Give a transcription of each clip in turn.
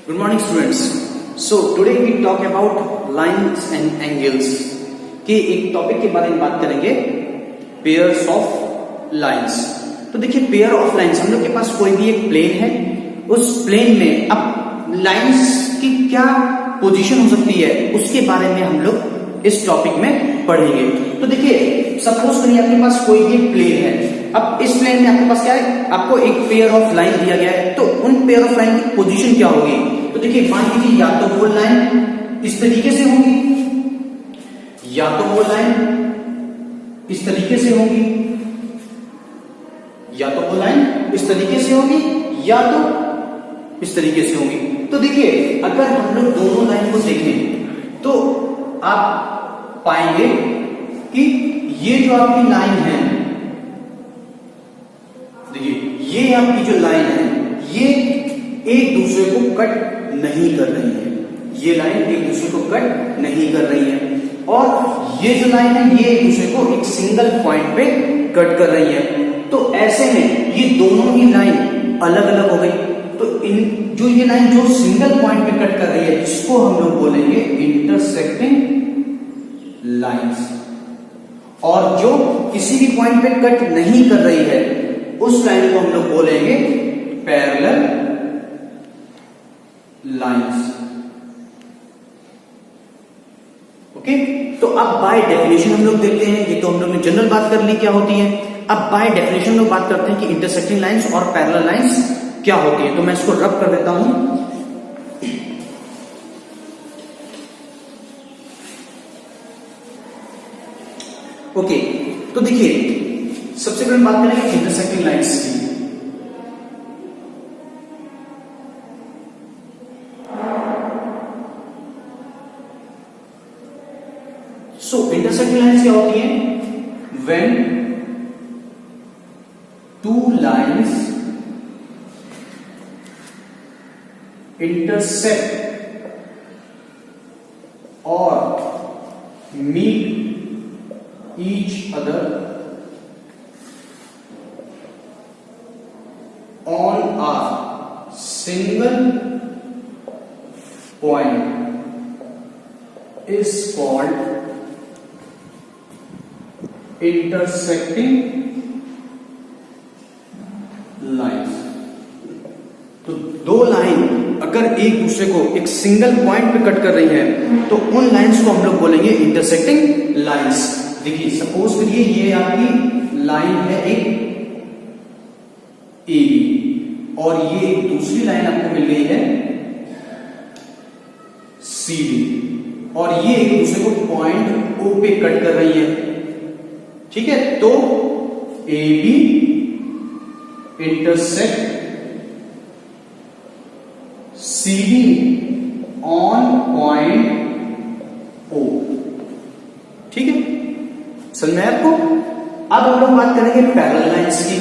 Good morning students. So today we talk about lines and angles के एक topic के बारे में बात करेंगे, पेयर्स ऑफ लाइंस। तो देखिए पेयर ऑफ लाइंस, हम लोग के पास कोई भी एक प्लेन है, उस प्लेन में अब लाइंस की क्या पोजीशन हो सकती है उसके बारे में हम लोग इस टॉपिक में पढ़ेंगे। तो देखिए सपोज करिए आपके पास कोई भी प्लेन है, अब इस प्लेन में आपके पास क्या है, आपको एक पेयर ऑफ लाइन दिया गया है, तो उन पेयर ऑफ लाइन की पोजीशन क्या होगी। तो देखिए मान लीजिए या तो वो लाइन इस तरीके से होगी, या तो वो लाइन इस तरीके से होगी, या तो वो लाइन इस तरीके से होगी, या तो इस तरीके से होगी। तो देखिए अगर हम लोग दोनों लाइन को देखें तो आप पाएंगे कि ये जो आपकी लाइन है, देखिए ये आपकी जो लाइन है ये एक दूसरे को कट नहीं कर रही है, ये लाइन एक दूसरे को कट नहीं कर रही है, और ये जो लाइन है ये एक दूसरे को एक सिंगल पॉइंट पे कट कर रही है। तो ऐसे में ये दोनों ही लाइन अलग अलग हो गई। तो इन जो ये लाइन जो सिंगल पॉइंट पे कट कर रही है इसको हम लोग बोलेंगे इंटरसेक्टिंग लाइंस, और जो किसी भी पॉइंट पे कट नहीं कर रही है उस लाइन को हम लोग बोलेंगे पैरेलल लाइंस। ओके, तो अब बाय डेफिनेशन हम लोग देखते हैं, ये तो हम लोग ने जनरल बात कर ली क्या होती है। अब बाय डेफिनेशन लोग बात करते हैं कि इंटरसेक्टिंग लाइंस और पैरेलल लाइंस क्या होती है। तो मैं इसको रब कर देता हूं। ओके, तो देखिए सबसे पहले बात करेंगे इंटरसेक्टिंग लाइंस की। सो इंटरसेक्टिंग लाइंस क्या होती है, when two lines intersect or meet each other on a single point is called intersecting lines। तो दो लाइन अगर एक दूसरे को एक सिंगल पॉइंट पे कट कर रही है तो उन लाइंस को हम लोग बोलेंगे इंटरसेक्टिंग लाइंस। देखिए सपोज करिए ये आपकी लाइन है एक ए बी, और ये एक दूसरी लाइन आपको मिल गई है सी डी, और ये एक दूसरे को पॉइंट ओ पे कट कर रही है। ठीक है, तो A B intersect CD on point O। ठीक है, समझ में आपको। अब हम लोग बात करेंगे पैरेलल लाइंस की।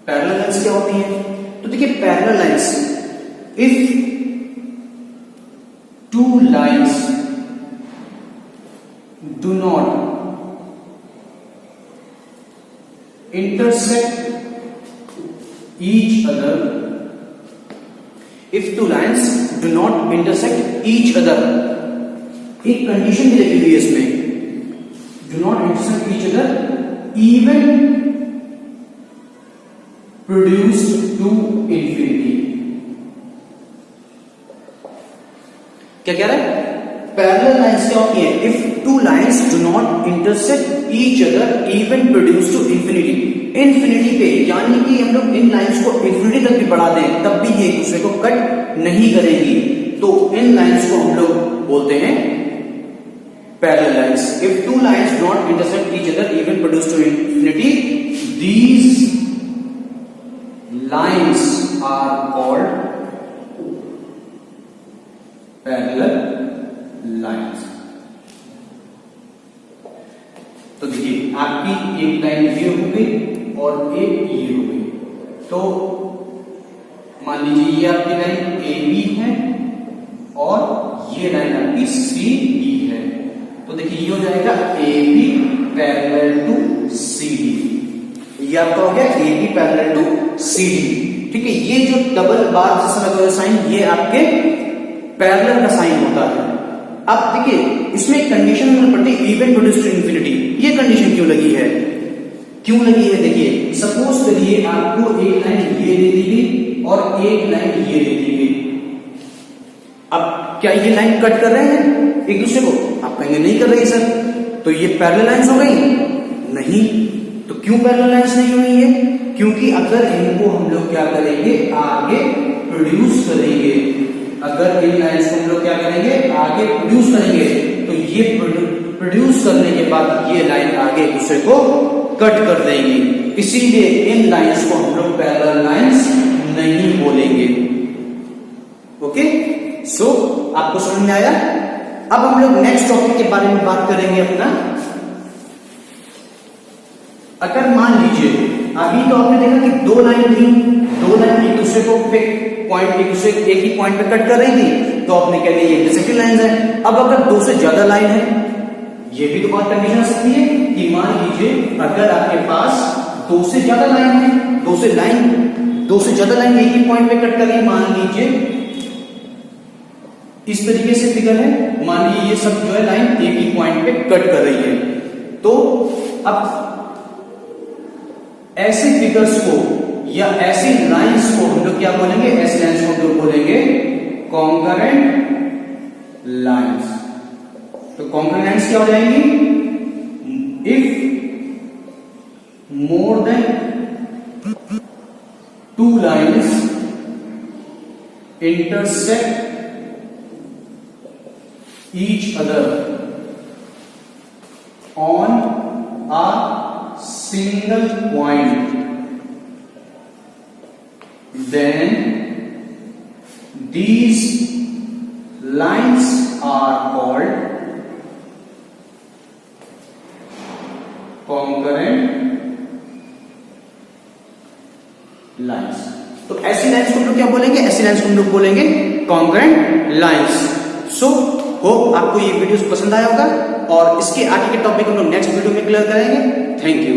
पैरेलल लाइंस क्या होती है, तो देखिए parallel lines, if two lines do not intersect each other, if two lines do not intersect each other, एक कंडीशन भी लिखी हुई है इसमें, do not intersect each other even produced to infinity। क्या कह रहा है, पैरेलल लाइंस क्या होती है, if two lines do not intersect each other even produce to infinity. Infinity पे यानी कि हम लोग इन लाइंस को इंफिनिटी तक भी बढ़ा दें तब भी ये एक दूसरे को कट नहीं करेंगी, तो इन लाइंस को हम लोग बोलते हैं parallel lines. If two lines do not intersect each other even produce to infinity, these lines are called parallel lines. तो देखिए आपकी एक लाइन ये हो गई और एक ये हो गई, तो मान लीजिए ये आपकी लाइन ए बी है और ये लाइन आपकी सी डी है। तो देखिए ये हो जाएगा A B parallel to C D, ये आपका हो गया AB पैरेलल टू CD। ठीक है, ये जो डबल बार जैसा लगा हुआ साइन, ये आपके पैरेलल का साइन होता है। अब देखिए इसमें एक कंडीशन होनी पड़ती है, इवन प्रोड्यूस टू इंफिनिटी। ये कंडीशन क्यों लगी है, क्यों लगी है? देखिए सपोज करिए आपको एक लाइन ये दे दी गई और एक लाइन ये दे दी गई। अब क्या ये लाइन कट कर रहे हैं एक दूसरे को? आप कहेंगे नहीं कर रही सर, तो ये पैरेलल लाइंस हो गई? नहीं। तो क्यों पैरेलल लाइंस नहीं हुई है? क्योंकि अगर इनको हम लोग क्या करेंगे, आगे प्रोड्यूस करेंगे, अगर इन लाइंस को हम लोग क्या करेंगे, आगे प्रोड्यूस करेंगे, तो ये प्रोड्यूस करने के बाद ये लाइन आगे एक दूसरे को कट कर देंगी। इसीलिए इन लाइंस को हम लोग पैरेलल लाइंस नहीं बोलेंगे। ओके, सो आपको समझ में आया? अब हम लोग नेक्स्ट टॉपिक के बारे में बात करेंगे अपना। अगर मान लीजिए अभी तो आपने देखा कि दो लाइन थी, दो लाइन एक दूसरे को पॉइंट एक दूसरे एक ही पॉइंट पे कट कर रही थी, तो आपने कह लिया ये इंटरसेक्टिंग लाइंस है। अब अगर दो से ज्यादा लाइन है, ये भी तो बहुत कंडीशन आ सकती है कि मान लीजिए अगर आपके पास दो से ज्यादा लाइन है, दो से ज्यादा लाइन एक ही पॉइंट पे कट कर रही है, मान लीजिए इस तरीके से फिगर है, मान लीजिए ये सब जो है लाइन एक ही पॉइंट पे कट कर रही है। तो अब ऐसे फिगर्स को या ऐसी लाइंस को हम लोग क्या बोलेंगे, ऐसी लाइंस को हम लोग बोलेंगे कॉन्करेंट लाइंस। तो कॉन्करेंट लाइंस क्या हो जाएंगी? If more than two lines intersect each other on a single point, then these lines are called concurrent lines। तो ऐसी लाइंस को हम लोग क्या बोलेंगे? ऐसी लाइंस को हम लोग बोलेंगे कॉन्करेंट लाइंस। सो होप आपको ये वीडियो पसंद आया होगा और इसके आगे के टॉपिक हम लोग नेक्स्ट वीडियो में क्लियर करेंगे। Thank you.